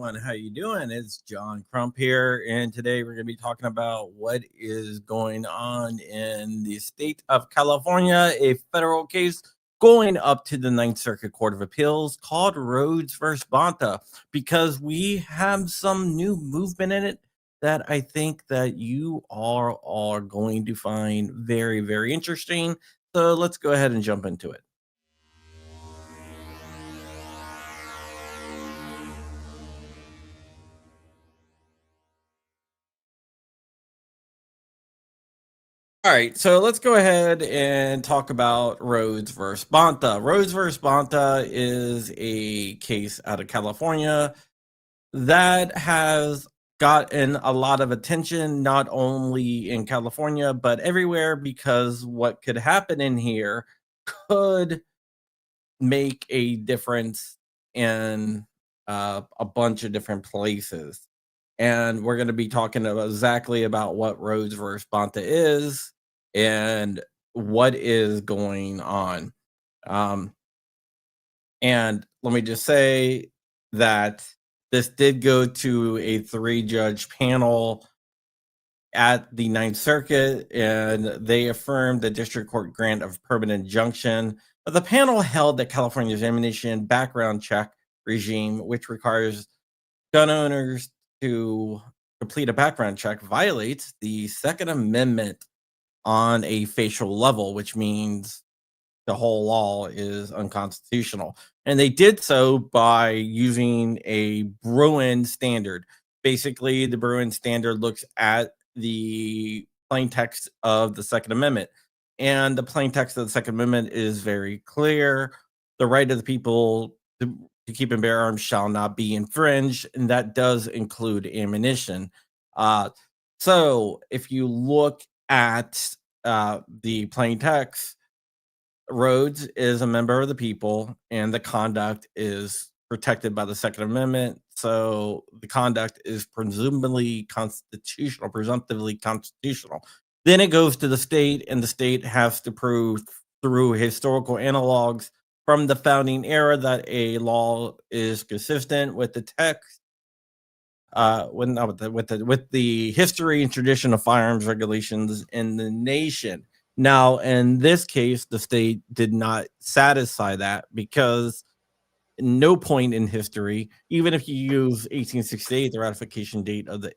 everyone. How you doing? It's John Crump here, and today we're going to be talking about what is going on in the state of California, a federal case going up to the Ninth Circuit Court of Appeals called Rhodes versus Bonta, because we have some new movement in it that I think that you are going to find very, very interesting. So let's go ahead and jump into it. All right, so let's go ahead and talk about Rhodes versus Bonta. Rhodes versus Bonta is a case out of California that has gotten a lot of attention, not only in California, but everywhere, because what could happen in here could make a difference in a bunch of different places. And we're going to be talking about exactly about what Rhodes versus Bonta is and what is going on. Um, and let me just say that this did go to a 3-judge panel at the Ninth Circuit, and they affirmed the district court grant of permanent injunction. But the panel held that California's ammunition background check regime, which requires gun owners to complete a background check, violates the Second Amendment on a facial level, which means the whole law is unconstitutional. And they did so by using a Bruin standard. Basically, the Bruin standard looks at the plain text of the Second Amendment. And the plain text of the Second Amendment is very clear. The right of the people to keep and bear arms shall not be infringed, and that does include ammunition. So if you look at the plain text, Rhodes is a member of the people, and the conduct is protected by the Second Amendment. So the conduct is presumptively constitutional. Then it goes to the state, and the state has to prove through historical analogs from the founding era that a law is consistent with the text, with the history and tradition of firearms regulations in the nation. Now, in this case, the state did not satisfy that, because no point in history, even if you use 1868, the ratification date of the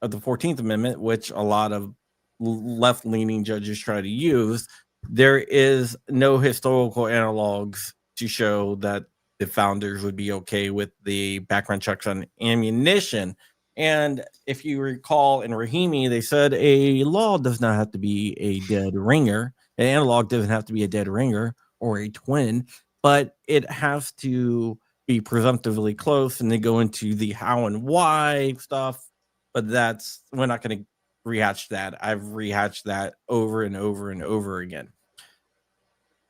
14th Amendment, which a lot of left-leaning judges try to use, there is no historical analogs to show that the founders would be okay with the background checks on ammunition. And if you recall in Rahimi, they said a law does not have to be a dead ringer. An analog doesn't have to be a dead ringer or a twin, but it has to be presumptively close. And they go into the how and why stuff, but we're not going to rehash that. I've rehashed that over and over and over again.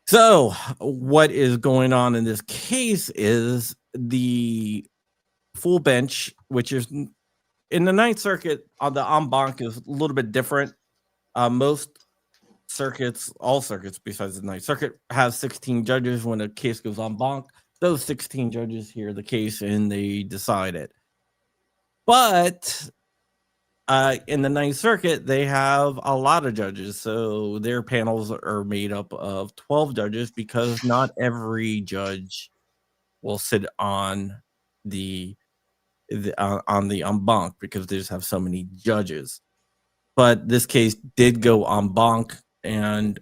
So what is going on in this case is the full bench, which is in the Ninth Circuit, on the en banc, is a little bit different. Most circuits, all circuits besides the Ninth Circuit, have 16 judges. When a case goes en banc, those 16 judges hear the case and they decide it. But in the Ninth Circuit, they have a lot of judges, so their panels are made up of 12 judges, because not every judge will sit on the en banc, because they just have so many judges. But this case did go en banc, and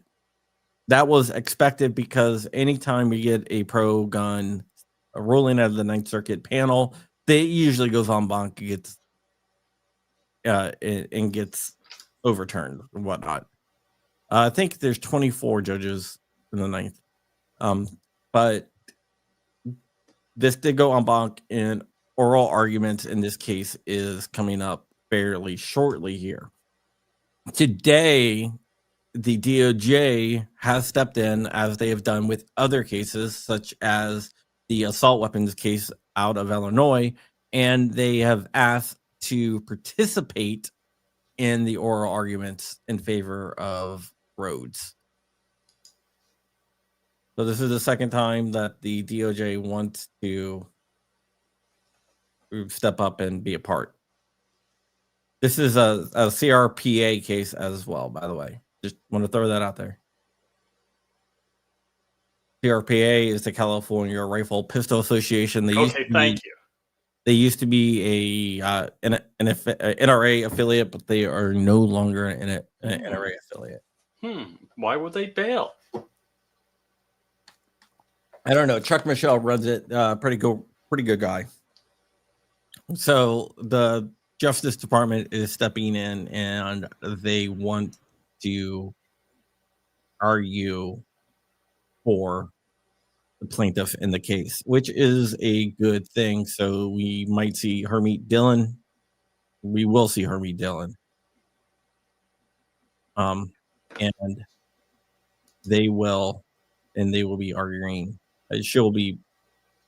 that was expected, because anytime we get a pro-gun ruling out of the Ninth Circuit panel, they usually goes en banc, and gets overturned and whatnot. I think there's 24 judges in the ninth, but this did go en banc, and oral arguments in this case is coming up fairly shortly here. Today, the DOJ has stepped in, as they have done with other cases, such as the assault weapons case out of Illinois, and they have asked to participate in the oral arguments in favor of Rhodes. So this is the second time that the DOJ wants to step up and be a part. This is a CRPA case as well, by the way. Just want to throw that out there. CRPA is the California Rifle Pistol Association. Thank you. They used to be an NRA affiliate, but they are no longer an NRA affiliate. Why would they bail? I don't know. Chuck Michelle runs it. Pretty good guy. So the Justice Department is stepping in, and they want to argue for the plaintiff in the case, which is a good thing. So we might see Hermit Dillon. We will see Hermit Dillon. And they will be arguing. She'll be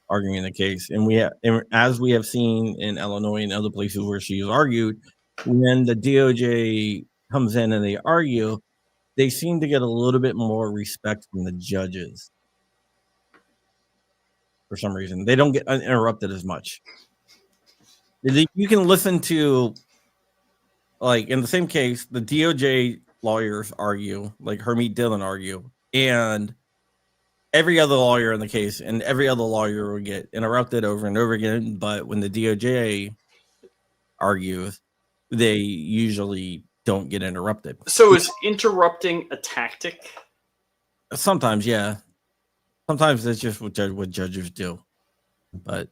arguing the case, and as we have seen in Illinois and other places where she has argued, when the DOJ comes in and they argue, they seem to get a little bit more respect from the judges. For some reason, they don't get interrupted as much. You can listen to, like, in the same case, the DOJ lawyers argue, like Hermit Dillon argue, and every other lawyer in the case and every other lawyer will get interrupted over and over again. But when the DOJ argues, they usually don't get interrupted. So is interrupting a tactic? Sometimes, yeah. Sometimes that's just what judges do. But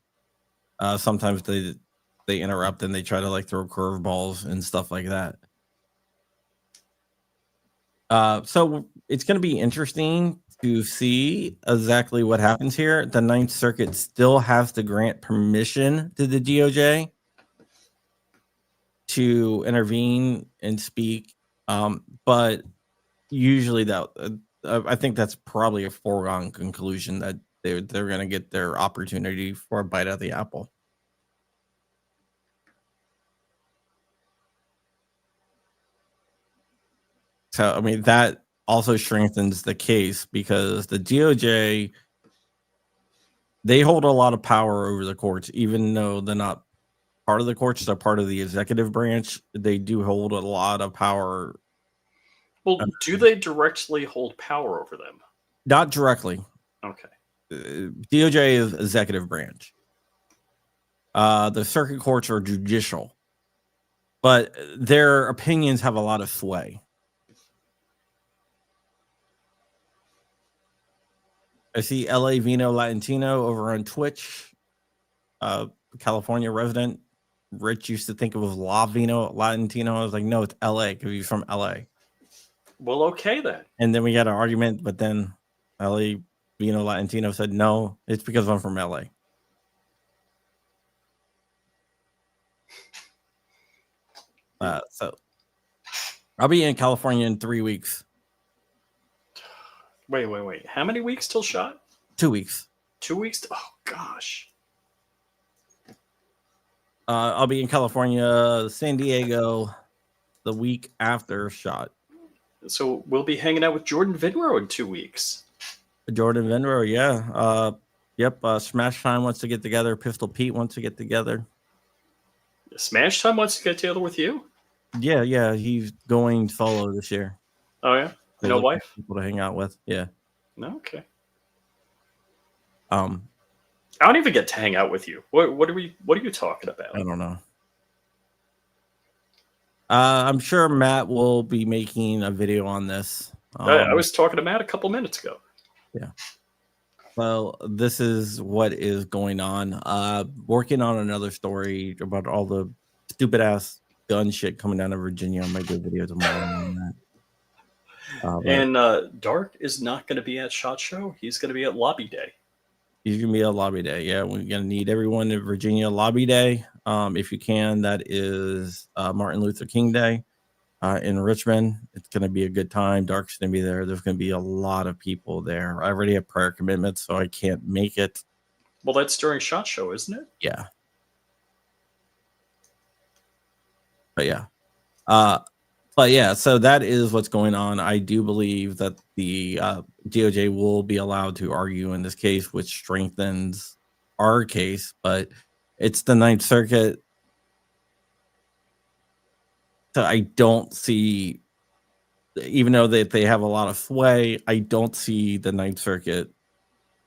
sometimes they interrupt and they try to, like, throw curveballs and stuff like that. So it's going to be interesting to see exactly what happens here. The Ninth Circuit still has to grant permission to the DOJ to intervene and speak. But usually I think that's probably a foregone conclusion that they're going to get their opportunity for a bite at the apple. So, I mean, that also strengthens the case because the DOJ, they hold a lot of power over the courts, even though they're not part of the courts, they're part of the executive branch. They do hold a lot of power. Well, do they directly hold power over them? Not directly. Okay. DOJ is executive branch. The circuit courts are judicial, but their opinions have a lot of sway. I see LA Vino Latino over on Twitch. California resident. Rich used to think it was La Vino Latino. I was like, no, it's LA because he's from LA. Well, okay then. And then we got an argument, but then LA Vino Latino said, no, it's because I'm from LA. So I'll be in California in 3 weeks. Wait. How many weeks till shot? 2 weeks. 2 weeks? Oh, gosh. I'll be in California, San Diego, the week after shot. So we'll be hanging out with Jordan Vinrow in 2 weeks. Jordan Vinrow, yeah. Yep. Smash Time wants to get together. Pistol Pete wants to get together. Smash Time wants to get together with you? Yeah. He's going solo this year. Oh, yeah? No wife? People to hang out with. Yeah. No, okay. I don't even get to hang out with you. What are you talking about? I don't know. I'm sure Matt will be making a video on this. I was talking to Matt a couple minutes ago. Yeah. Well, this is what is going on. Working on another story about all the stupid ass gun shit coming down to Virginia. I might do a video tomorrow on that. And Dark is not going to be at SHOT Show. He's going to be at Lobby Day. He's going to be at Lobby Day. Yeah, we're going to need everyone in Virginia Lobby Day. If you can, that is Martin Luther King Day in Richmond. It's going to be a good time. Dark's going to be there. There's going to be a lot of people there. I already have prior commitments, so I can't make it. Well, that's during SHOT Show, isn't it? Yeah. But yeah. But yeah, so that is what's going on. I do believe that the DOJ will be allowed to argue in this case, which strengthens our case. But it's the Ninth Circuit, so I don't see, even though they have a lot of sway, I don't see the Ninth Circuit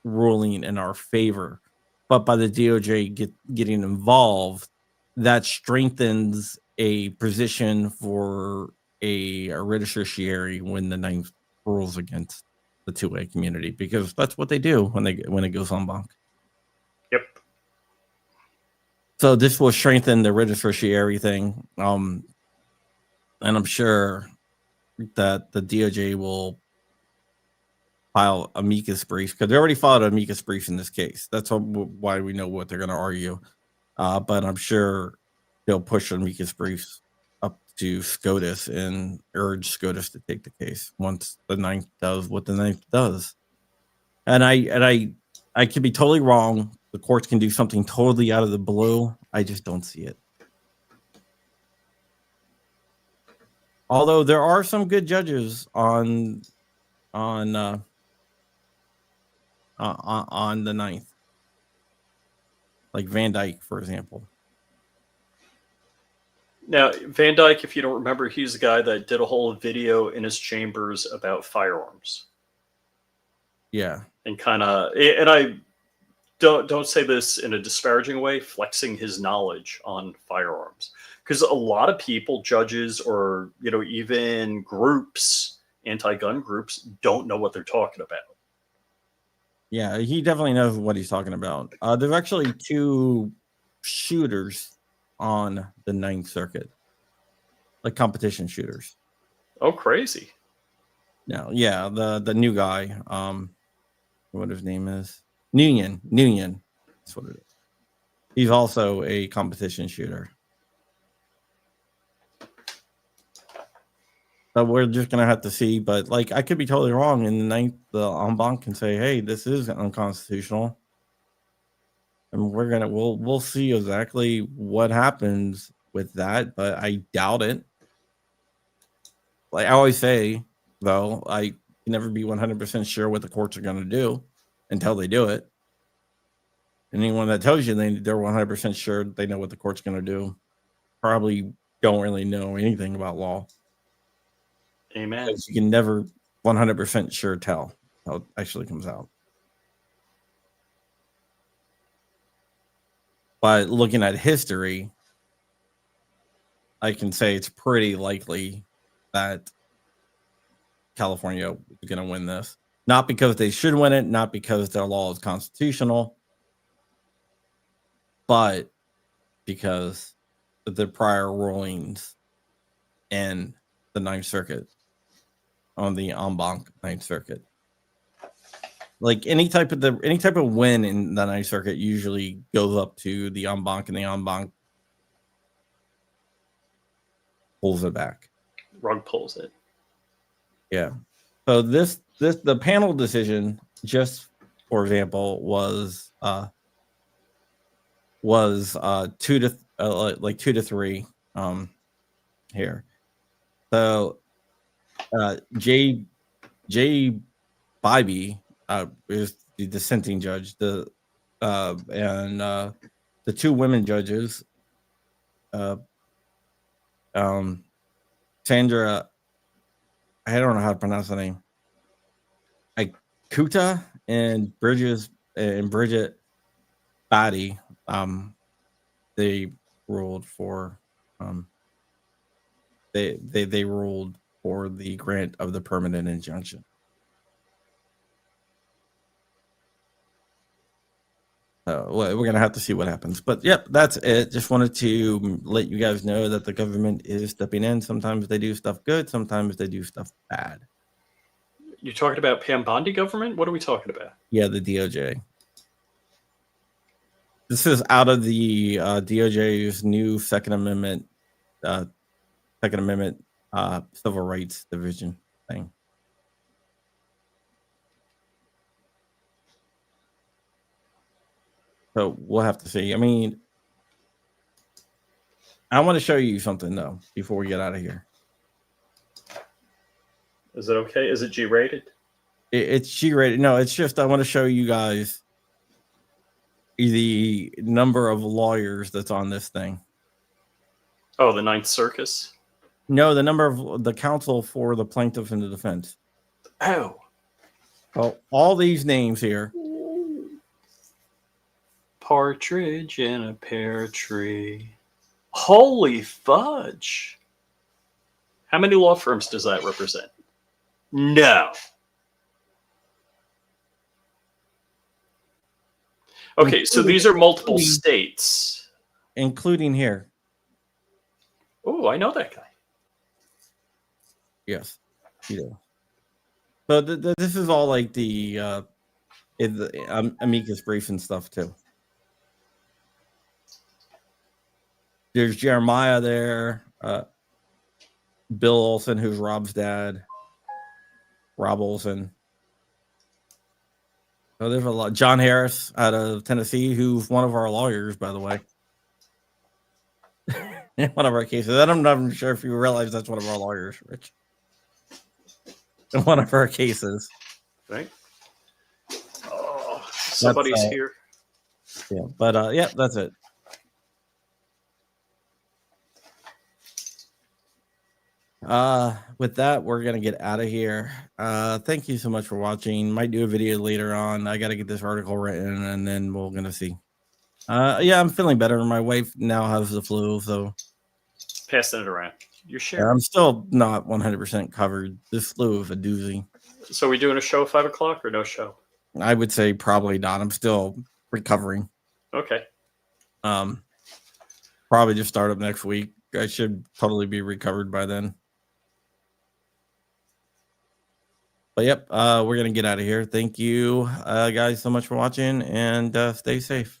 ruling in our favor. But by the DOJ getting involved, that strengthens a position for a judiciary when the Ninth rules against the two-way community, because that's what they do when it goes en banc. Yep. So this will strengthen the judiciary thing, and I'm sure that the DOJ will file amicus briefs, because they already filed amicus briefs in this case. That's why we know what they're going to argue. But I'm sure they'll push amicus briefs up to SCOTUS and urge SCOTUS to take the case once the Ninth does what the Ninth does. And I could be totally wrong. The courts can do something totally out of the blue. I just don't see it. Although there are some good judges on the Ninth, like Van Dyke, for example. Now, Van Dyke, if you don't remember, he's the guy that did a whole video in his chambers about firearms. Yeah. And I don't say this in a disparaging way, flexing his knowledge on firearms. Because a lot of people, judges, or even groups, anti-gun groups, don't know what they're talking about. Yeah, he definitely knows what he's talking about. There's actually 2 shooters on the Ninth Circuit, like competition shooters. Oh, crazy! No, yeah, the new guy, what his name is, Nguyen. That's what it is. He's also a competition shooter. So we're just gonna have to see, but like I could be totally wrong. In the Ninth, the en banc can say, "Hey, this is unconstitutional," and we'll see exactly what happens with that. But I doubt it. Like I always say, though, I can never be 100% sure what the courts are gonna do until they do it. Anyone that tells you they're 100% sure they know what the court's gonna do probably don't really know anything about law. Amen. Because you can never 100% sure tell how it actually comes out. But looking at history, I can say it's pretty likely that California is going to win this. Not because they should win it, not because their law is constitutional, but because of the prior rulings in the Ninth Circuit, on the en banc Ninth Circuit. Like any type of win in the Ninth Circuit usually goes up to the en banc, and the en banc pulls it back. Rug pulls it. Yeah. So the panel decision, just for example, was 2 to 3 here. So J. Bybee is the dissenting judge. And the 2 women judges, Sandra, I don't know how to pronounce the name, Kuta, and Bridget Batty, they ruled for they ruled for the grant of the permanent injunction. We're going to have to see what happens. But yep, that's it. Just wanted to let you guys know that the government is stepping in. Sometimes they do stuff good. Sometimes they do stuff bad. You're talking about Pam Bondi government? What are we talking about? Yeah, the DOJ. This is out of the DOJ's new Second Amendment Civil Rights Division thing. So we'll have to see. I mean, I want to show you something though before we get out of here. Is it okay? Is it G-rated? It's G-rated. No, it's just I want to show you guys the number of lawyers that's on this thing. Oh, the Ninth Circus? No, the number of the counsel for the plaintiff and the defense. Oh. Well, all these names here. Partridge in a pear tree. Holy fudge. How many law firms does that represent? No. Okay, so these are multiple states. Including here. Oh, I know that guy. Yes, you do. So this is all like the amicus brief and stuff too. There's Jeremiah there, Bill Olson, who's Rob's dad, Rob Olson. So there's a lot. John Harris out of Tennessee, who's one of our lawyers, by the way. In one of our cases. I'm not even sure if you realize that's one of our lawyers, Rich. In one of our cases. Right? Oh, somebody's here. Yeah, but yeah, that's it. With that, we're gonna get out of here. Thank you so much for watching. Might do a video later on. I gotta get this article written and then we're gonna see. Yeah, I'm feeling better. My wife now has the flu, so Passing it around. You're sharing. I'm still not 100% covered. This flu is a doozy. So are we doing a show at 5 o'clock or no show? I would say probably not. I'm still recovering. Okay. Probably just start up next week. I should totally be recovered by then. But yep, we're gonna get out of here. Thank you guys so much for watching, and stay safe.